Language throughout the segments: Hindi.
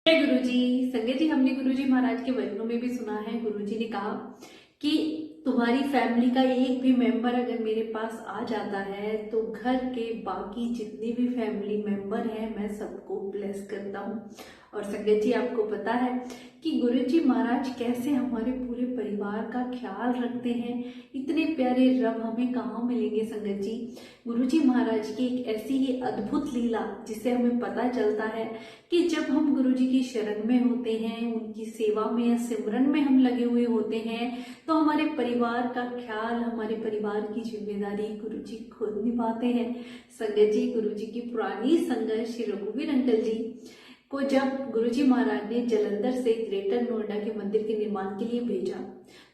जय गुरुजी। संजय जी, हमने गुरुजी महाराज के वचनों में भी सुना है, गुरुजी ने कहा कि तुम्हारी फैमिली का एक भी मेंबर अगर मेरे पास आ जाता है तो घर के बाकी जितने भी फैमिली मेंबर हैं मैं सबको ब्लेस करता हूँ। और संगत जी, आपको पता है कि गुरुजी महाराज कैसे हमारे पूरे परिवार का ख्याल रखते हैं। इतने प्यारे रब हमें कहाँ मिलेंगे संगत जी। गुरुजी महाराज की एक ऐसी ही अद्भुत लीला जिससे हमें पता चलता है कि जब हम गुरुजी की शरण में होते हैं, उनकी सेवा में या सिमरन में हम लगे हुए होते हैं, तो हमारे परिवार का ख्याल, हमारे परिवार की जिम्मेदारी गुरुजी खुद निभाते हैं। संगत जी, गुरुजी की पुरानी संगत श्री रघुवीर अंकल जी को जब गुरुजी महाराज ने जलंधर से ग्रेटर नोएडा के मंदिर के निर्माण के लिए भेजा,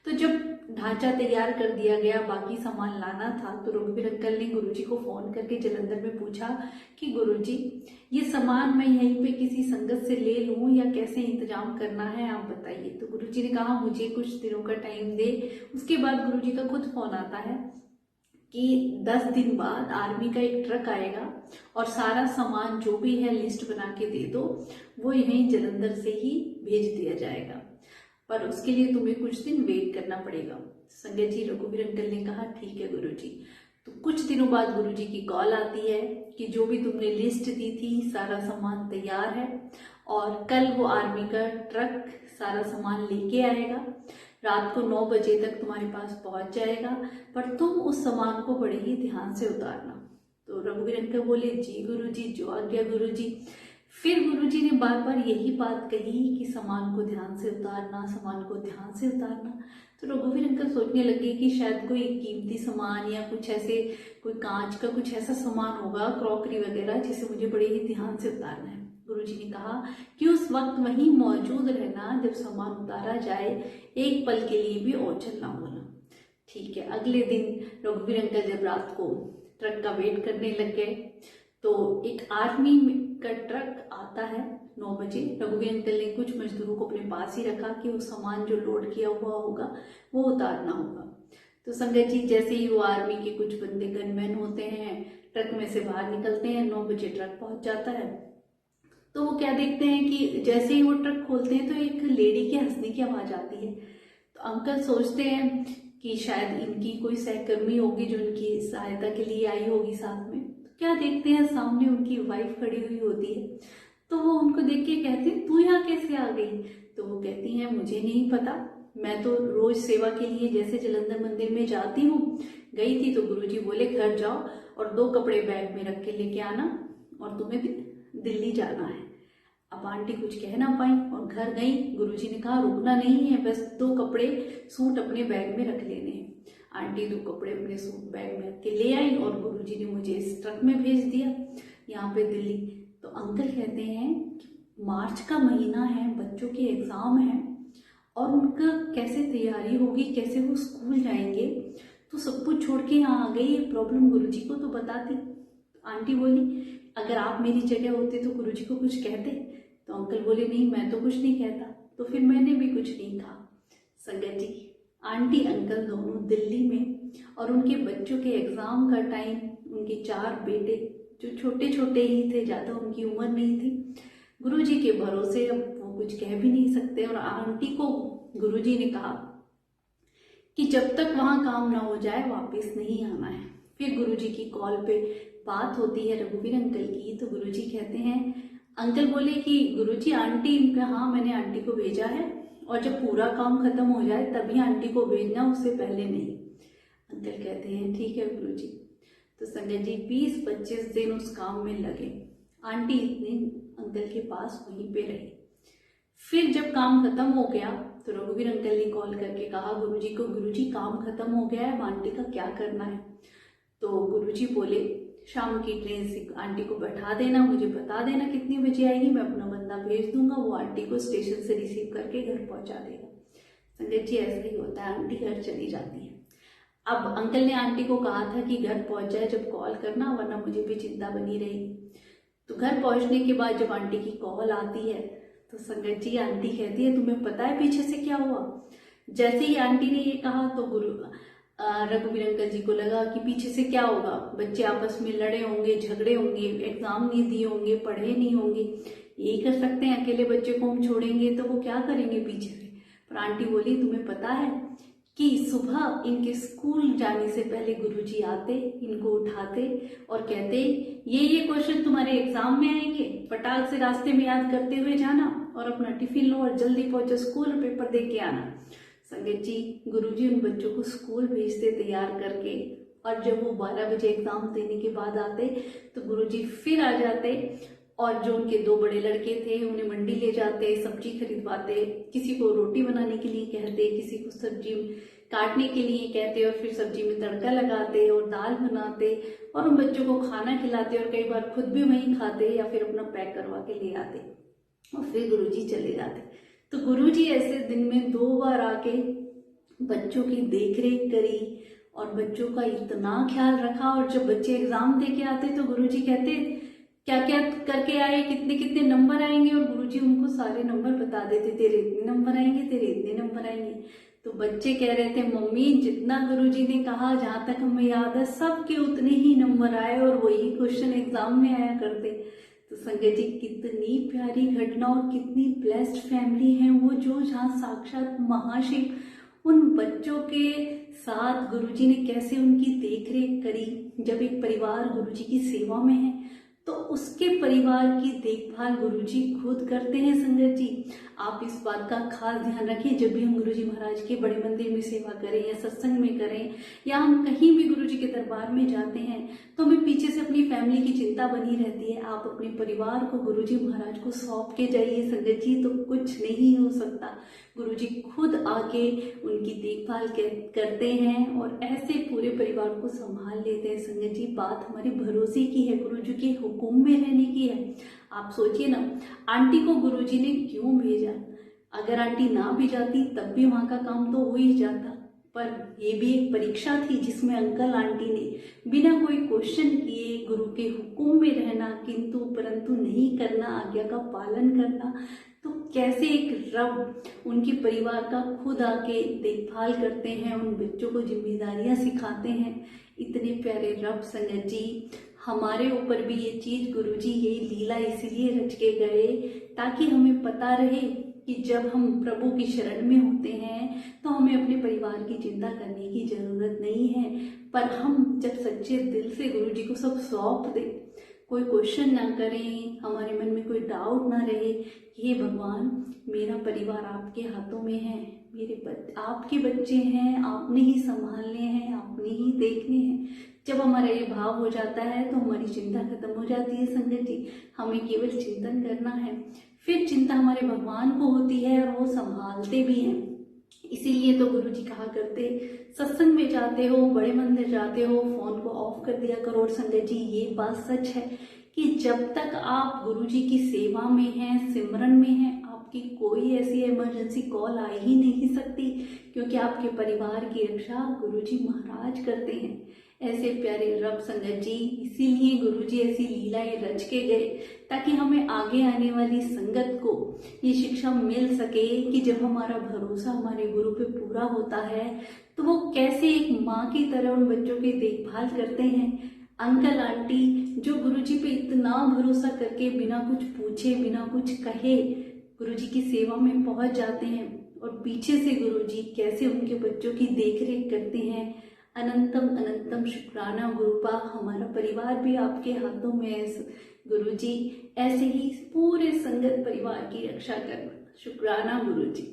तो जब ढांचा तैयार कर दिया गया, बाकी सामान लाना था, तो रघुवीर अंकल ने गुरुजी को फोन करके जलंधर में पूछा कि गुरुजी, ये सामान मैं यहीं पे किसी संगत से ले लूं या कैसे इंतजाम करना है, आप बताइए। तो गुरुजी ने कहा मुझे कुछ दिनों का टाइम दे। उसके बाद गुरुजी का खुद फोन आता है कि 10 दिन बाद आर्मी का एक ट्रक आएगा और सारा सामान जो भी है लिस्ट बना के दे दो, वो यहीं जलंधर से ही भेज दिया जाएगा, पर उसके लिए तुम्हें कुछ दिन वेट करना पड़ेगा। संजय जी, रघुवीर अंकल ने कहा ठीक है गुरुजी। तो कुछ दिनों बाद गुरुजी की कॉल आती है कि जो भी तुमने लिस्ट दी थी सारा सामान तैयार है और कल वो आर्मी का ट्रक सारा सामान लेके आएगा, रात को 9 बजे तक तुम्हारे पास पहुंच जाएगा, पर तुम उस सामान को बड़े ही ध्यान से उतारना। तो रघुवीर अंकल बोले जी गुरुजी, जो आज्ञा गुरुजी। फिर गुरुजी ने बार बार यही बात कही कि सामान को ध्यान से उतारना, सामान को ध्यान से उतारना। तो रघुवीर अंकल सोचने लगे कि शायद कोई कीमती सामान या कुछ ऐसे, कोई कांच का कुछ ऐसा सामान होगा, क्रॉकरी वगैरह, जिसे मुझे बड़े ही ध्यान से उतारना है। गुरुजी ने कहा कि उस वक्त वहीं मौजूद रहना, जब सामान उतारा जाए एक पल के लिए भी ओझल ना होना। ठीक है। अगले दिन रघुवीर अंकल जब रात को ट्रक का वेट करने लग गए, तो एक आर्मी का ट्रक आता है 9 बजे। रघुवीर अंकल ने कुछ मजदूरों को अपने पास ही रखा कि वो सामान जो लोड किया हुआ होगा वो उतारना होगा। तो संगत जी, जैसे ही वो आर्मी के कुछ बंदे गनमैन होते हैं ट्रक में से बाहर निकलते हैं, 9 बजे ट्रक पहुंच जाता है, तो वो क्या देखते हैं कि जैसे ही वो ट्रक खोलते हैं तो एक लेडी के हंसने की आवाज आती है। तो अंकल सोचते हैं कि शायद इनकी कोई सहकर्मी होगी जो उनकी सहायता के लिए आई होगी साथ में। तो क्या देखते हैं, सामने उनकी वाइफ खड़ी हुई होती है। तो वो उनको देख के कहते हैं तू यहाँ कैसे आ गई? तो वो कहती हैं मुझे नहीं पता, मैं तो रोज सेवा के लिए जैसे जलंधर मंदिर में जाती हूँ, गई थी। तो गुरुजी बोले घर जाओ और 2 कपड़े बैग में रख के लेके आना और तुम्हें दिल्ली जाना है। अब आंटी कुछ कह ना पाई और घर गई। गुरुजी ने कहा रुकना नहीं है, बस 2 कपड़े सूट अपने बैग में रख लेने हैं। आंटी 2 कपड़े अपने सूट बैग में रख के ले आई और गुरुजी ने मुझे इस ट्रक में भेज दिया यहाँ पे दिल्ली। तो अंकल कहते हैं कि मार्च का महीना है, बच्चों के एग्जाम है और उनका कैसे तैयारी होगी, कैसे वो स्कूल जाएंगे, तो सब कुछ छोड़ के यहाँ आ गई। ये प्रॉब्लम गुरुजी को तो बताती। आंटी बोली अगर आप मेरी जगह होते तो गुरुजी को कुछ कहते? तो अंकल बोले नहीं, मैं तो कुछ नहीं कहता। तो फिर मैंने भी कुछ नहीं कहा। संगत जी, आंटी अंकल दोनों दिल्ली में और उनके बच्चों के एग्जाम का टाइम, उनके 4 बेटे जो छोटे छोटे ही थे, ज्यादा उनकी उम्र नहीं थी, गुरुजी के भरोसे अब वो कुछ कह भी नहीं सकते। और आंटी को गुरुजी ने कहा कि जब तक वहां काम ना हो जाए वापस नहीं आना है। फिर गुरुजी की कॉल पे बात होती है रघुवीर अंकल की। तो गुरुजी कहते हैं, अंकल बोले कि गुरुजी आंटी, हाँ मैंने आंटी को भेजा है और जब पूरा काम खत्म हो जाए तभी आंटी को भेजना, उससे पहले नहीं। अंकल कहते हैं ठीक है गुरुजी। तो संजय जी 20-25 दिन उस काम में लगे। आंटी इतने अंकल के पास वहीं पे रही। फिर जब काम खत्म हो गया तो रघुवीर अंकल ने कॉल करके कहा गुरुजी को, गुरुजी काम खत्म हो गया है, आंटी का क्या करना है? तो गुरुजी बोले शाम की ट्रेन से आंटी को बैठा देना, मुझे बता देना कितनी बजे आएगी, मैं अपना बंदा भेज दूंगा, वो आंटी को स्टेशन से रिसीव करके घर पहुंचा देगा। संजय जी ऐसा ही होता है, आंटी घर चली जाती है। अब अंकल ने आंटी को कहा था कि घर पहुंच जाए जब कॉल करना, वरना मुझे भी चिंता बनी रहेगी। तो घर पहुंचने के बाद जब आंटी की कॉल आती है तो संगत जी आंटी कहती है तुम्हें पता है पीछे से क्या हुआ? जैसे ही आंटी ने ये कहा तो रघुवीर अंकल जी को लगा कि पीछे से क्या होगा, बच्चे आपस में लड़े होंगे, झगड़े होंगे, एग्जाम नहीं दिए होंगे, पढ़े नहीं होंगे। यही कर सकते हैं, अकेले बच्चे को क्या करेंगे पीछे से। पर आंटी बोली तुम्हें पता है कि सुबह इनके स्कूल जाने से पहले गुरुजी आते, इनको उठाते और कहते ये क्वेश्चन तुम्हारे एग्जाम में आएंगे, फटाक से रास्ते में याद करते हुए जाना और अपना टिफिन लो और जल्दी पहुंचो स्कूल, पेपर दे के आना। संगत जी, गुरुजी उन बच्चों को स्कूल भेजते तैयार करके, और जब वो 12 बजे एग्जाम देने के बाद आते तो गुरुजी फिर आ जाते और जो उनके 2 बड़े लड़के थे उन्हें मंडी ले जाते, सब्जी खरीदवाते, किसी को रोटी बनाने के लिए कहते, किसी को सब्जी काटने के लिए कहते और फिर सब्जी में तड़का लगाते और दाल बनाते और उन बच्चों को खाना खिलाते और कई बार खुद भी वहीं खाते या फिर अपना पैक करवा के ले आते और फिर गुरुजी चले जाते। तो गुरुजी ऐसे दिन में 2 बार आके बच्चों की देखरेख करी और बच्चों का इतना ख्याल रखा। और जब बच्चे एग्जाम दे के आते तो गुरुजी कहते क्या क्या करके आए, कितने कितने नंबर आएंगे, और गुरुजी उनको सारे नंबर बता देते, तेरे इतने नंबर आएंगे, तेरे इतने नंबर आएंगे। तो बच्चे कह रहे थे मम्मी जितना गुरुजी ने कहा, जहां तक हमें याद है सबके उतने ही नंबर आए और वही क्वेश्चन एग्जाम में आया करते। तो संगत जी, कितनी प्यारी घटना और कितनी ब्लेस्ड फैमिली है वो, जो जहाँ साक्षात महाशिव उन बच्चों के साथ गुरुजी ने कैसे उनकी देखरेख करी। जब एक परिवार गुरुजी की सेवा में है तो उसके परिवार की देखभाल गुरुजी खुद करते हैं। संगत जी, आप इस बात का खास ध्यान रखें, जब भी हम गुरुजी महाराज के बड़े मंदिर में सेवा करें या सत्संग में करें या हम कहीं भी गुरुजी के दरबार में जाते हैं तो हमें पीछे से अपनी फैमिली की चिंता बनी रहती है। आप अपने परिवार को गुरुजी महाराज को सौंप के जाइए संगत जी, तो कुछ नहीं हो सकता। गुरुजी खुद आके उनकी देखभाल करते हैं और ऐसे पूरे परिवार को संभाल लेते हैं। संगत जी, बात हमारे भरोसे की है, गुरुजी के हुक्म में रहने की है। आप सोचिए ना, आंटी को गुरुजी ने क्यों भेजा। अगर आंटी ना भी जाती तब भी वहां का काम तो हो ही जाता, पर ये भी एक परीक्षा थी जिसमें अंकल आंटी ने बिना कोई क्वेश्चन किए गुरु के हुक्म में रहना, किंतु परंतु नहीं करना, आज्ञा का पालन करना। तो कैसे एक रब उनके परिवार का खुद आके देखभाल करते हैं, उन बच्चों को जिम्मेदारियां सिखाते हैं। इतने प्यारे रब संगत जी, हमारे ऊपर भी ये चीज गुरुजी ये लीला इसीलिए रच के गए ताकि हमें पता रहे कि जब हम प्रभु की शरण में होते हैं तो हमें अपने परिवार की चिंता करने की जरूरत नहीं है। पर हम जब सच्चे दिल से गुरुजी को सब सौंप दें, कोई क्वेश्चन ना करें, हमारे मन में कोई डाउट ना रहे कि हे भगवान मेरा परिवार आपके हाथों में है, आपके बच्चे हैं, आपने ही संभालने हैं, आपने ही देखने हैं। जब हमारा ये भाव हो जाता है तो हमारी चिंता खत्म हो जाती है। संगत जी, हमें केवल चिंतन करना है, फिर चिंता हमारे भगवान को होती है और वो संभालते भी हैं। इसीलिए तो गुरुजी कहा करते, सत्संग में जाते हो, बड़े मंदिर जाते हो, फोन को ऑफ कर दिया करो। और संगत जी, ये बात सच है कि जब तक आप गुरुजी की सेवा में हैं, सिमरन में हैं, आपकी कोई ऐसी इमरजेंसी कॉल आ ही नहीं सकती, क्योंकि आपके परिवार की रक्षा गुरुजी महाराज करते हैं। ऐसे प्यारे रब संगत जी, इसीलिए गुरुजी ऐसी लीलाएं रच के गए ताकि हमें आगे आने वाली संगत को ये शिक्षा मिल सके कि जब हमारा भरोसा हमारे गुरु पे पूरा होता है तो वो कैसे एक माँ की तरह उन बच्चों की देखभाल करते हैं। अंकल आंटी जो गुरुजी पे इतना भरोसा करके बिना कुछ पूछे बिना कुछ कहे गुरुजी की सेवा में पहुंच जाते हैं, और पीछे से गुरुजी कैसे उनके बच्चों की देखरेख करते हैं। अनंतम अनंतम शुक्राना गुरुपा, हमारा परिवार भी आपके हाथों में है गुरुजी, ऐसे ही पूरे संगत परिवार की रक्षा करना। शुक्राना गुरुजी।